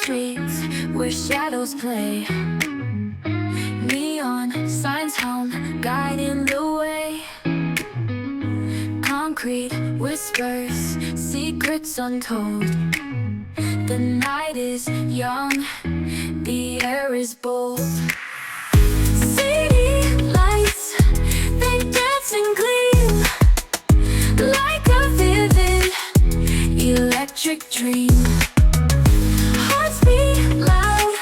streets where shadows play. Neon signs hum, guiding the way. Concrete whispers, secrets untold. The night is young, the air is bold. City lights, they dance and gleam, like a vivid electric dream. Hearts beat loud,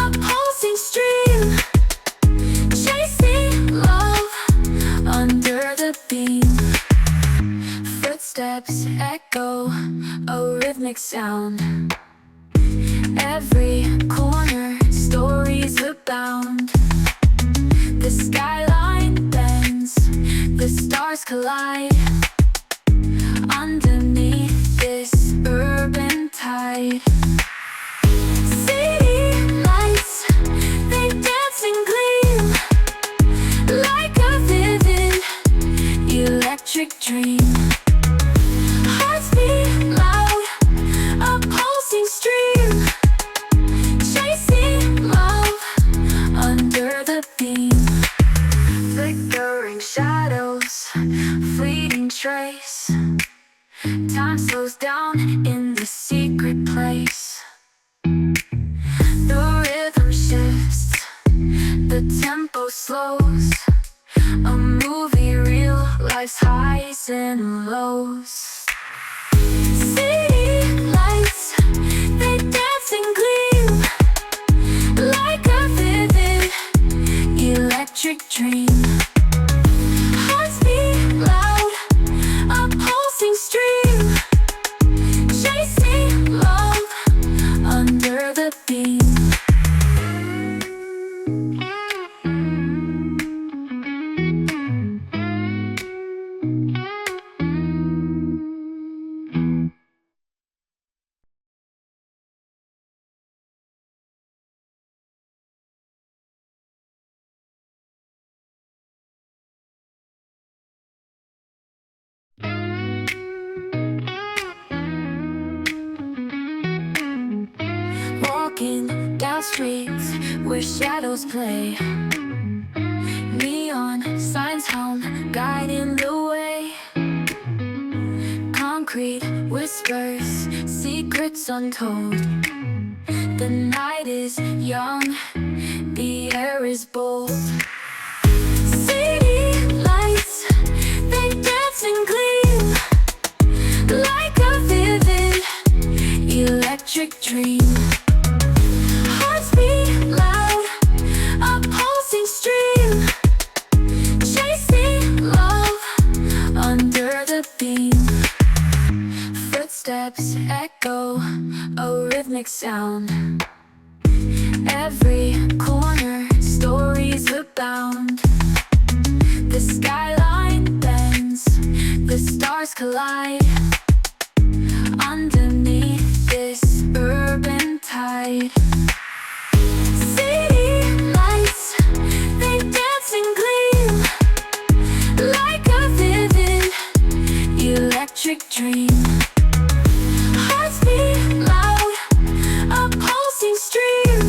a pulsing stream, chasing love under the beam. Footsteps echo, a rhythmic sound. Every corner, stories abound. The skyline bends, the stars collide. Underneath this urban tide, city lights, they dance and gleam, like a vivid electric dream. Hearts beat loud, a pulsing stream, chasing love under the beam. Flickering shadows, fleeting trace. Time slows down in the secret place. The rhythm shifts, the tempo slows. A movie reel, life's highs and lows. City lights, they dance and gleam, like a vivid electric dream. Hearts beat loud, a pulsing stream, chasing love under the beam. Walking down streets where shadows play. Neon signs hum, guiding the way. Concrete whispers, secrets untold. The night is young, the air is bold. City lights, they dance and gleam, like a vivid electric dream. Hearts beat loud, a pulsing stream, chasing love under the beam. Footsteps echo, a rhythmic sound. Every corner, stories abound. The skyline bends, the stars collide. Underneath this urban tide, city lights, they dance and gleam, like a vivid electric dream. Hearts beat loud, a pulsing stream,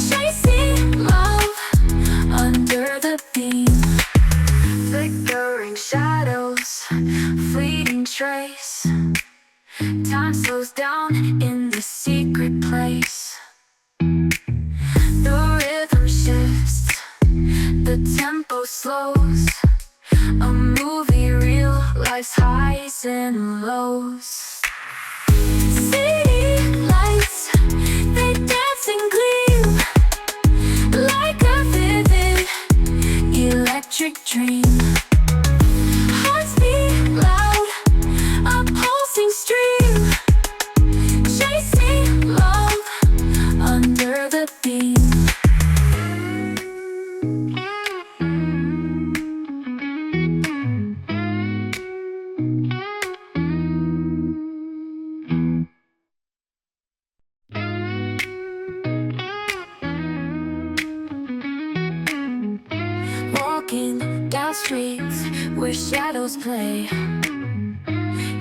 chasing love under the beam. Flickering shadows, fleeting trace. Time slows down in the secret place. The rhythm shifts, the tempo slows. A movie reel, life's highs and lows. City lights, they dance and gleam, like a vivid electric dream. Hearts beat loud, a pulsing stream, chasing love under the beam. Walking down streets where shadows play.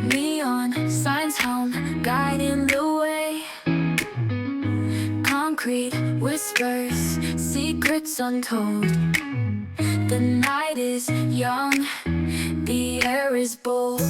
Neon signs hum, guiding the way. whispers, secrets untold. The night is young, the air is bold.